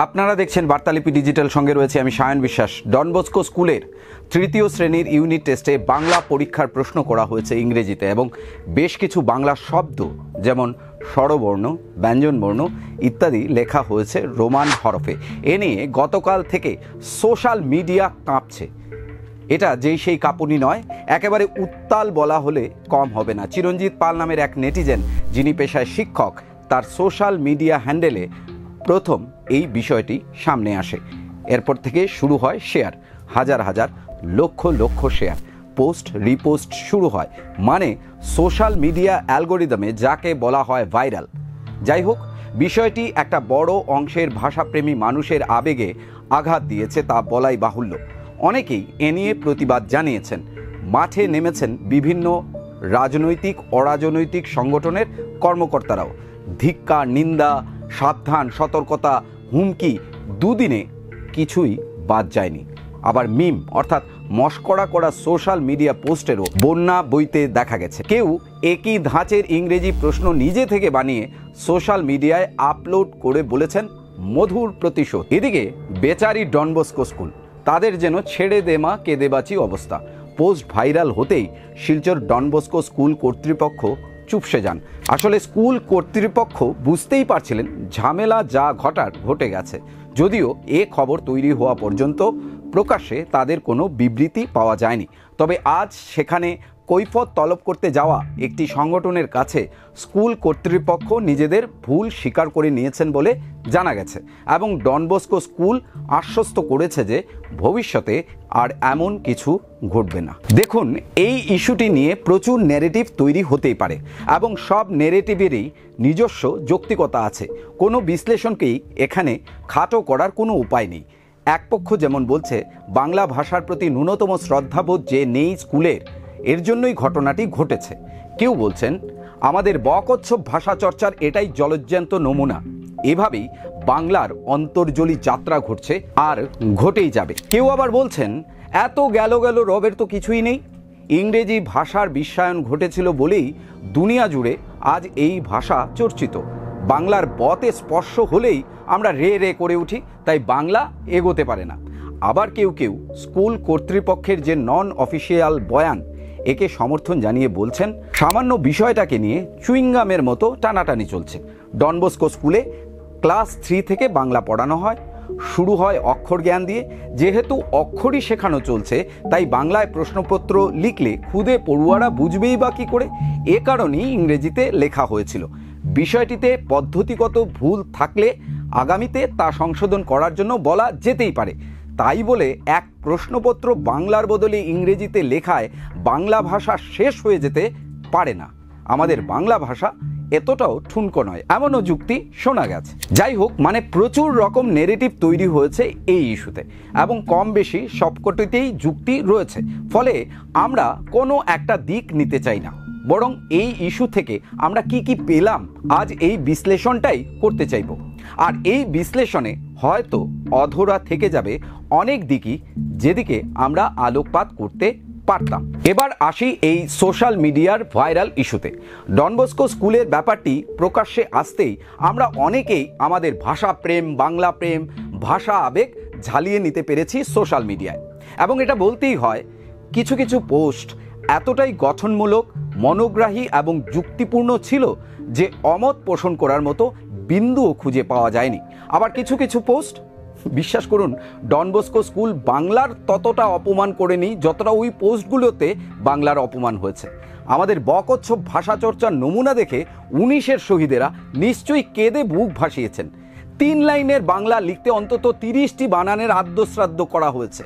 আপনারা দেখছেন বার্তালিপি ডিজিটাল, সঙ্গে রয়েছে আমি সায়ন বিশ্বাস। ডন বস্কো স্কুলের তৃতীয় শ্রেণীর ইউনিট টেস্টে বাংলা পরীক্ষার প্রশ্ন করা হয়েছে ইংরেজিতে, এবং বেশ কিছু বাংলা শব্দ যেমন স্বরবর্ণ, ব্যঞ্জনবর্ণ ইত্যাদি লেখা হয়েছে রোমান হরফে। এ নিয়ে গতকাল থেকে সোশ্যাল মিডিয়া কাঁপছে। এটা যেই সেই কাঁপুনি নয়, একেবারে উত্তাল বলা হলে কম হবে না। চিরঞ্জিত পাল নামের এক নেটিজেন, যিনি পেশায় শিক্ষক, তার সোশ্যাল মিডিয়া হ্যান্ডেলে প্রথম এই বিষয়টি সামনে আসে। এরপর থেকে শুরু হয় শেয়ার, হাজার হাজার lakh lakh share, post repost শুরু হয়। মানে সোশ্যাল মিডিয়া অ্যালগোরিদমে যাকে বলা হয় ভাইরাল। যাই হোক, বিষয়টি একটা বড় অংশের ভাষাপ্রেমী মানুষের আবেগে আঘাত দিয়েছে, তা বলাই বাহুল্য। অনেকেই এ নিয়ে প্রতিবাদ জানিয়েছেন। মাঠে নেমেছেন বিভিন্ন রাজনৈতিক অরাজনৈতিক সংগঠনের কর্মকর্তারাও। ধিক্কার, নিন্দা, সাবধান, সতর্কতা, হুমকি, দুদিনে কিছুই বাদ যায়নি। আবার মিম অর্থাৎ মশকরা করা সোশ্যাল মিডিয়া পোস্টেরও বন্যা বইতে দেখা গেছে। কেউ একই ধাঁচের ইংরেজি প্রশ্ন নিজে থেকে বানিয়ে সোশ্যাল মিডিয়ায় আপলোড করে বলেছেন মধুর প্রতিশোধ। এদিকে বেচারি ডন বস্কো স্কুল, তাদের যেন ছেড়ে দে মা কেঁদে বাঁচি অবস্থা। পোস্ট ভাইরাল হতেই শিলচর ডন বস্কো স্কুল কর্তৃপক্ষ চুপসে যান। আসলে স্কুল কর্তৃপক্ষ বুঝতেই পারছিলেন ঝামেলা যা ঘটার ঘটে গেছে, যদিও এ খবর তৈরি হওয়া পর্যন্ত প্রকাশ্যে তাদের কোনো বিবৃতি পাওয়া যায়নি। তবে আজ সেখানে কৈফত তলব করতে যাওয়া একটি সংগঠনের কাছে স্কুল কর্তৃপক্ষ নিজেদের ভুল স্বীকার করে নিয়েছেন বলে জানা গেছে, এবং ডন বস্কো স্কুল আশ্বস্ত করেছে যে ভবিষ্যতে আর এমন কিছু ঘটবে না। দেখুন, এই ইস্যুটি নিয়ে প্রচুর ন্যারেটিভ তৈরি হতেই পারে, এবং সব ন্যারেটিভেরই নিজস্ব যৌক্তিকতা আছে। কোনো বিশ্লেষণকেই এখানে খাটো করার কোনো উপায় নেই। এক পক্ষ যেমন বলছে বাংলা ভাষার প্রতি ন্যূনতম শ্রদ্ধাবোধ যে নেই স্কুলের, এর জন্যই ঘটনাটি ঘটেছে। কেউ বলছেন আমাদের বকচ্ছপ ভাষা চর্চার এটাই জলজ্যান্ত নমুনা, এভাবেই বাংলার অন্তর্জলি যাত্রা ঘটছে আর ঘটেই যাবে। কেউ আবার বলছেন এত গেল রবের তো কিছুই নেই, ইংরেজি ভাষার বিশ্বায়ন ঘটেছিল বলেই দুনিয়া জুড়ে আজ এই ভাষা চর্চিত। বাংলার বতে স্পর্শ হলেই আমরা রে রে করে উঠি, তাই বাংলা এগোতে পারে না। আবার কেউ কেউ স্কুল কর্তৃপক্ষের যে নন অফিসিয়াল বয়ান, একে সমর্থন জানিয়ে বলছেন সামান্য বিষয়টাকে নিয়ে চুইংগামের মতো টানাটানি চলছে। ডন বস্কো স্কুলে ক্লাস 3 থেকে বাংলা পড়ানো হয়, শুরু হয় অক্ষর জ্ঞান দিয়ে। যেহেতু অক্ষরই শেখানো চলছে, তাই বাংলায় প্রশ্নপত্র লিখলে খুদে পড়ুয়ারা বুঝবেই বা কী করে, এ কারণেই ইংরেজিতে লেখা হয়েছিল। বিষয়টিতে পদ্ধতিগত ভুল থাকলে আগামীতে তা সংশোধন করার জন্য বলা যেতেই পারে। তাই বলে এক প্রশ্নপত্র বাংলার বদলে ইংরেজিতে লেখায় বাংলা ভাষা শেষ হয়ে যেতে পারে না। আমাদের বাংলা ভাষা এতটাও ঠুনকো নয়, এমনও যুক্তি শোনা গেছে। যাই হোক, মানে প্রচুর রকম নেগেটিভ তৈরি হয়েছে এই ইস্যুতে, এবং কম বেশি সবকটিতেই যুক্তি রয়েছে। ফলে আমরা কোনো একটা দিক নিতে চাই না, বরং এই ইস্যু থেকে আমরা কি কি পেলাম আজ এই বিশ্লেষণটাই করতে চাইব। আর এই বিশ্লেষণে হয়তো অধরা থেকে যাবে অনেক দিকই, যেদিকে আমরা আলোকপাত করতে পারতাম। এবার আসি এই সোশ্যাল মিডিয়ার ভাইরাল ইস্যুতে। ডন বস্কো স্কুলের ব্যাপারটি প্রকাশ্যে আসতেই আমরা অনেকেই আমাদের ভাষা প্রেম, বাংলা প্রেম, ভাষা আবেগ ঝালিয়ে নিতে পেরেছি সোশ্যাল মিডিয়ায়। এবং এটা বলতেই হয়, কিছু কিছু পোস্ট এতটাই গঠনমূলক, মনোগ্রাহী এবং যুক্তিপূর্ণ ছিল যে অমত পোষণ করার মতো বিন্দুও খুঁজে পাওয়া যায়নি। আবার কিছু কিছু পোস্ট, বিশ্বাস করুন, ডন বস্কো স্কুল বাংলার ততটা অপমান করেনি যতটা ওই পোস্টগুলোতে বাংলার অপমান হয়েছে। আমাদের বকচ্ছপ ভাষা চর্চার নমুনা দেখে 19-এর শহীদেরা নিশ্চয়ই কেঁদে বুক ভাসিয়েছেন। 3 লাইনের বাংলা লিখতে অন্তত 30টি বানানের আদ্যশ্রাদ্ধ করা হয়েছে।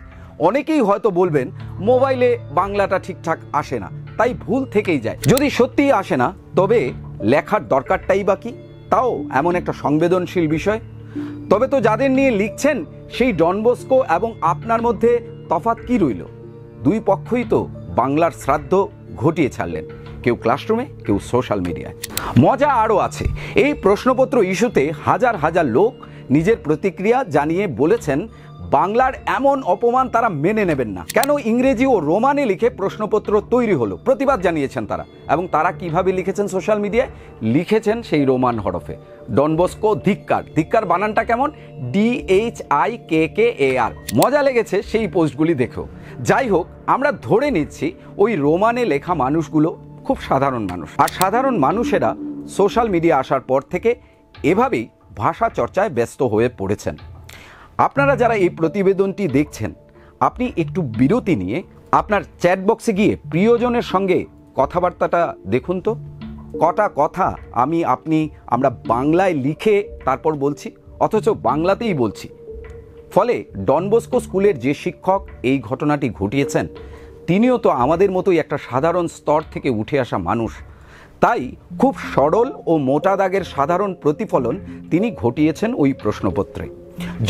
অনেকেই হয়তো বলবেন মোবাইলে বাংলাটা ঠিকঠাক আসে না, তাই ভুল থেকেই যায়। যদি সত্যিই আসে না, তবে লেখার দরকারটাই বা কি? তাও এমন একটা সংবেদনশীল বিষয়। তবে তো যাদের নিয়ে লিখছেন সেই ডন বস্কো এবং আপনার মধ্যে তফাৎ কি রইল? দুই পক্ষই তো বাংলার শ্রাদ্ধ ঘটিয়ে ছাড়লেন, কেউ ক্লাসরুমে, কেউ সোশ্যাল মিডিয়ায়। মজা আরও আছে, এই প্রশ্নপত্র ইস্যুতে হাজার হাজার লোক নিজের প্রতিক্রিয়া জানিয়ে বলেছেন বাংলার এমন অপমান তারা মেনে নেবেন না। কেন ইংরেজি ও রোমানে লিখে প্রশ্নপত্র তৈরি হলো, প্রতিবাদ জানিয়েছেন তারা। এবং তারা কিভাবে লিখেছেন সোশ্যাল মিডিয়ায়? লিখেছেন সেই রোমান হরফে। ডন বস্কো ধিক্কার। ধিক্কার বানানটা কেমন? DHIKKAR। মজা লেগেছে সেই পোস্টগুলি দেখেও। যাই হোক, আমরা ধরে নিচ্ছি ওই রোমানে লেখা মানুষগুলো খুব সাধারণ মানুষ। আর সাধারণ মানুষেরা সোশ্যাল মিডিয়া আসার পর থেকে এভাবেই ভাষা চর্চায় ব্যস্ত হয়ে পড়েছেন। আপনারা যারা এই প্রতিবেদনটি দেখছেন, আপনি একটু বিরতি নিয়ে আপনার চ্যাট বক্সে গিয়ে প্রিয়জনের সঙ্গে কথাবার্তাটা দেখুন তো। কটা কথা আমরা বাংলায় লিখে তারপর বলছি, অথচ বাংলাতেই বলছি। ফলে ডন বস্কো স্কুলের যে শিক্ষক এই ঘটনাটি ঘটিয়েছেন, তিনিও তো আমাদের মতোই একটা সাধারণ স্তর থেকে উঠে আসা মানুষ। তাই খুব সরল ও মোটা দাগের সাধারণ প্রতিফলন তিনি ঘটিয়েছেন ওই প্রশ্নপত্রে।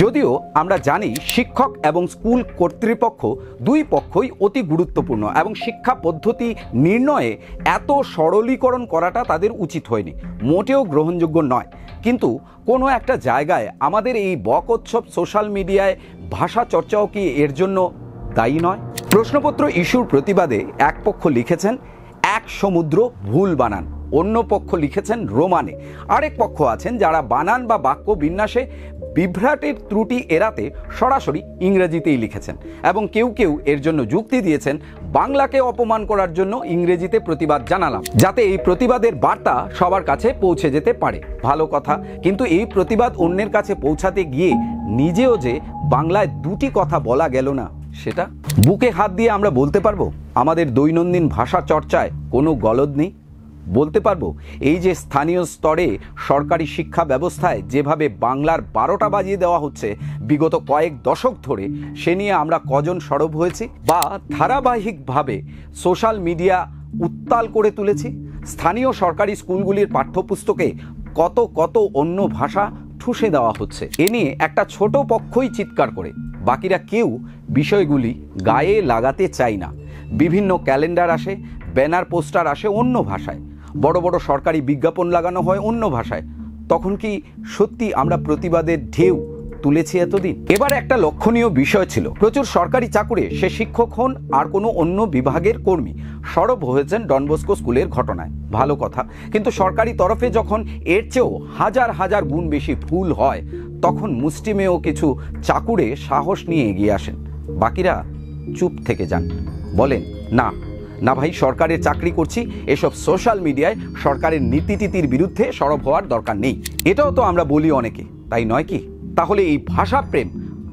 যদিও আমরা জানি শিক্ষক এবং স্কুল কর্তৃপক্ষ দুই পক্ষই অতি গুরুত্বপূর্ণ এবং শিক্ষা পদ্ধতি নির্ণয়ে এত সরলীকরণ করাটা তাদের উচিত হয়নি, মোটেও গ্রহণযোগ্য নয়। কিন্তু কোনো একটা জায়গায় আমাদের এই বকোৎসব সোশ্যাল মিডিয়ায় ভাষা চর্চাও কি এর জন্য দায়ী নয়? প্রশ্নপত্র ইস্যুর প্রতিবাদে এক পক্ষ লিখেছেন এক সমুদ্র ভুল বানান, অন্য পক্ষ লিখেছেন রোমানে। আরেক পক্ষ আছেন যারা বানান বা বাক্য বিন্যাসে বিভ্রাটের ত্রুটি এড়াতে সরাসরি ইংরেজিতেই লিখেছেন। এবং কেউ কেউ এর জন্য যুক্তি দিয়েছেন, বাংলাকে অপমান করার জন্য ইংরেজিতে প্রতিবাদ জানালাম, যাতে এই প্রতিবাদের বার্তা সবার কাছে পৌঁছে যেতে পারে। ভালো কথা, কিন্তু এই প্রতিবাদ অন্যের কাছে পৌঁছাতে গিয়ে নিজেও যে বাংলায় দুটি কথা বলা গেল না, সেটা বুকে হাত দিয়ে আমরা বলতে পারবো আমাদের দৈনন্দিন ভাষা চর্চায় কোনো গলদ নেই? বলতে পারবো এই যে স্থানীয় স্তরে সরকারি শিক্ষা ব্যবস্থায় যেভাবে বাংলার 12টা বাজিয়ে দেওয়া হচ্ছে বিগত কয়েক দশক ধরে, সে নিয়ে আমরা কজন সরব হয়েছি বা ধারাবাহিকভাবে সোশ্যাল মিডিয়া উত্তাল করে তুলেছি? স্থানীয় সরকারি স্কুলগুলির পাঠ্যপুস্তকে কত কত অন্য ভাষা ঠুসে দেওয়া হচ্ছে। এ নিয়ে একটা ছোট পক্ষই চিৎকার করে, বাকিরা কেউ বিষয়গুলি গায়ে লাগাতে চায় না। বিভিন্ন ক্যালেন্ডার আসে, ব্যানার পোস্টার আসে অন্য ভাষায়, বড় বড় সরকারি বিজ্ঞাপন লাগানো হয় অন্য ভাষায়। তখন কি সত্যি আমরা প্রতিবাদের ঢেউ তুলেছি এতদিন? এবার একটা লক্ষণীয় বিষয় ছিল, প্রচুর সরকারি চাকুরে, সে শিক্ষক হন আর কোনো অন্য বিভাগের কর্মী, সরব হয়েছেন ডন বস্কো স্কুলের ঘটনায়। ভালো কথা, কিন্তু সরকারি তরফে যখন এর চেয়েও হাজার হাজার গুণ বেশি ভুল হয়, তখন মুষ্টিমেয় কিছু চাকুরে সাহস নিয়ে এগিয়ে আসেন। বাকিরা চুপ থেকে যান, বলেন না না ভাই, সরকারের চাকরি করছি, এসব সোশ্যাল মিডিয়ায় সরকারের নীতিটির বিরুদ্ধে সরব হওয়ার দরকার নেই। এটাও তো আমরা বলি অনেকে, তাই নয় কি? তাহলে এই ভাষা প্রেম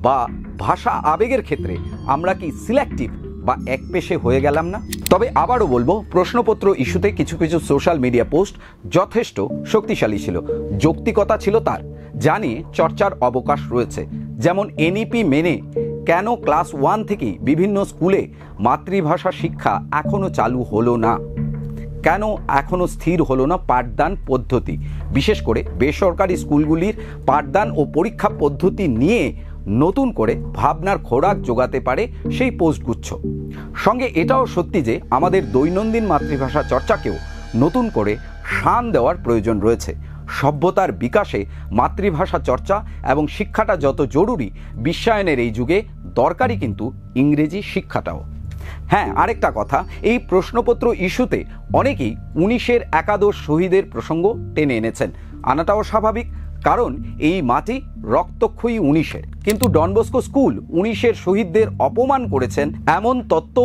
বা ভাষা আবেগের ক্ষেত্রে আমরা কি সিলেক্টিভ বা একপেশে হয়ে গেলাম না? তবে আবারও বলবো, প্রশ্নপত্র ইস্যুতে কিছু কিছু সোশ্যাল মিডিয়া পোস্ট যথেষ্ট শক্তিশালী ছিল, যৌক্তিকতা ছিল তার, জানি চর্চার অবকাশ রয়েছে। যেমন এনইপি মেনে কেন ক্লাস 1 থেকেই বিভিন্ন স্কুলে মাতৃভাষা শিক্ষা এখনো চালু হলো না? কেন এখনো স্থির হলো না পাঠদান পদ্ধতি? বিশেষ করে বেসরকারি স্কুলগুলির পাঠদান ও পরীক্ষা পদ্ধতি নিয়ে নতুন করে ভাবনার খোরাক জোগাতে পারে সেই পোস্টগুচ্ছ। সঙ্গে এটাও সত্যি যে আমাদের দৈনন্দিন মাতৃভাষা চর্চাকেও নতুন করে শান দেওয়ার প্রয়োজন রয়েছে। সভ্যতার বিকাশে মাতৃভাষা চর্চা এবং শিক্ষাটা যত জরুরি, বিশ্বায়নের এই যুগে দরকারি কিন্তু ইংরেজি শিক্ষাটাও। হ্যাঁ, আরেকটা কথা, এই প্রশ্নপত্র ইস্যুতে অনেকেই 19-এর একাদশ শহীদের প্রসঙ্গ টেনে এনেছেন। আনাটাও স্বাভাবিক, কারণ এই মাটি রক্তক্ষয়ী 19-এর। কিন্তু ডন বস্কো স্কুল 19-এর শহীদদের অপমান করেছেন এমন তত্ত্ব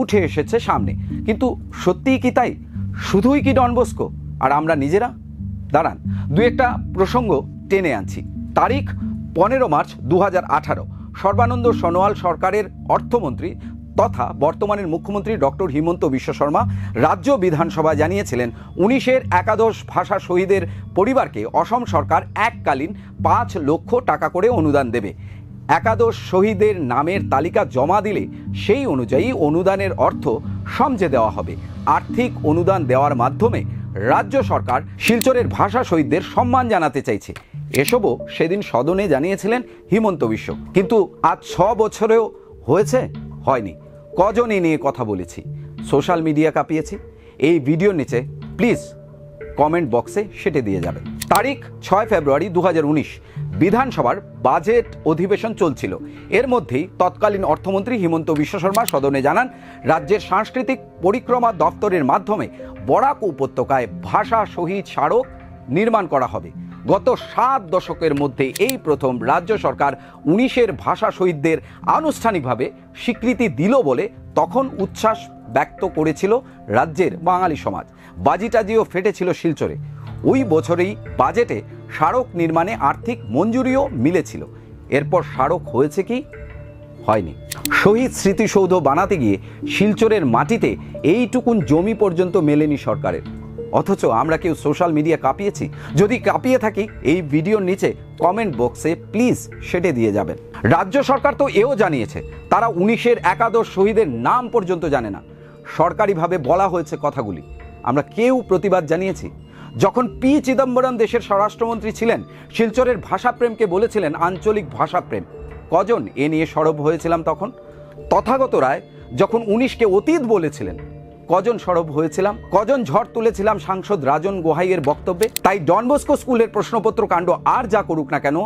উঠে এসেছে সামনে। কিন্তু সত্যিই কি তাই? শুধুই কি ডন বস্কো আর আমরা নিজেরা? দাঁড়ান, দু একটা প্রসঙ্গ টেনে আনছি। তারিখ 15 মার্চ 2018, সর্বানন্দ সোনোয়াল সরকারের অর্থমন্ত্রী তথা বর্তমানের মুখ্যমন্ত্রী ডক্টর হিমন্ত বিশ্ব শর্মা রাজ্য বিধানসভায় জানিয়েছিলেন 19-এর একাদশ ভাষা শহীদের পরিবারকে অসম সরকার এককালীন 5 লক্ষ টাকা করে অনুদান দেবে। একাদশ শহীদের নামের তালিকা জমা দিলে সেই অনুযায়ী অনুদানের অর্থ সমঝে দেওয়া হবে। আর্থিক অনুদান দেওয়ার মাধ্যমে রাজ্য সরকার শিলচরের ভাষা শহীদদের সম্মান জানাতে চাইছে। এসবও সেদিন সদনে জানিয়েছিলেন হিমন্ত বিশ্ব। কিন্তু আজ 6 বছরেও হয়েছে? হয়নি। কজনই নিয়ে কথা বলেছি, সোশ্যাল মিডিয়া কাঁপিয়েছি? এই ভিডিওর নিচে প্লিজ কমেন্ট বক্সে সেটে দিয়ে যাবেন। তারিখ 6 ফেব্রুয়ারি 2019, বিধানসভার বাজেট অধিবেশন চলছিল। এর মধ্যেই তৎকালীন অর্থমন্ত্রী হিমন্ত বিশ্ব শর্মা সদনে জানান, রাজ্যের সাংস্কৃতিক পরিক্রমা দপ্তরের মাধ্যমে বরাক উপত্যকায় ভাষা শহীদ স্মারক নির্মাণ করা হবে। গত 7 দশকের মধ্যে এই প্রথম রাজ্য সরকার 19-এর ভাষা শহীদদের আনুষ্ঠানিকভাবে স্বীকৃতি দিল বলে তখন উচ্ছ্বাস ব্যক্ত করেছিল রাজ্যের বাঙালি সমাজ। বাজিটাজিও ফেটেছিল শিলচরে। ওই বছরেই বাজেটে স্মারক নির্মাণে আর্থিক মঞ্জুরিও মিলেছিল। এরপর স্মারক হয়েছে কি? হয়নি। শহীদ স্মৃতিসৌধ বানাতে গিয়ে শিলচরের মাটিতে এইটুকুন জমি পর্যন্ত মেলেনি সরকারের। অথচ আমরা কেউ সোশ্যাল মিডিয়া কাঁপিয়েছি? যদি কাঁপিয়ে থাকি, এই ভিডিওর নিচে কমেন্ট বক্সে প্লিজ সেটে দিয়ে যাবেন। রাজ্য সরকার তো এও জানিয়েছে তারা 19-এর একাদশ শহীদের নাম পর্যন্ত জানে না। সরকারিভাবে বলা হয়েছে কথাগুলি, আমরা কেউ প্রতিবাদ জানিয়েছি। যখন পি চিদম্বরম দেশের স্বরাষ্ট্রমন্ত্রী ছিলেন, শিলচরের ভাষাপ্রেমকে বলেছিলেন আঞ্চলিক ভাষাপ্রেম। কজন এ নিয়ে সরব হয়েছিলাম তখন? তথাগত রায় যখন 19কে অতীত বলেছিলেন, কজন সরব হয়েছিলাম? কজন ঝড় তুলেছিলাম সাংসদ রাজন গোহাইয়ের বক্তব্যে? তাই ডন বস্কো স্কুলের প্রশ্নপত্র কাণ্ড আর যা করুক না কেন,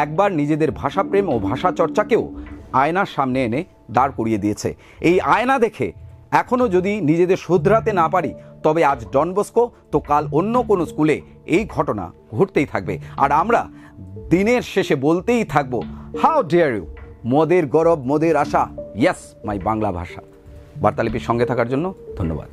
একবার নিজেদের ভাষাপ্রেম ও ভাষা চর্চাকেও আয়নার সামনে এনে দাঁড় করিয়ে দিয়েছে। এই আয়না দেখে এখনও যদি নিজেদের শুধরাতে না পারি, তবে আজ ডন বস্কো তো কাল অন্য কোনো স্কুলে এই ঘটনা ঘটতেই থাকবে। আর আমরা দিনের শেষে বলতেই থাকবো, হাউ ডেয়ার ইউ, মোদের গৌরব মোদের আশা, ইয়েস মাই বাংলা ভাষা। বার্তালিপির সঙ্গে থাকার জন্য ধন্যবাদ।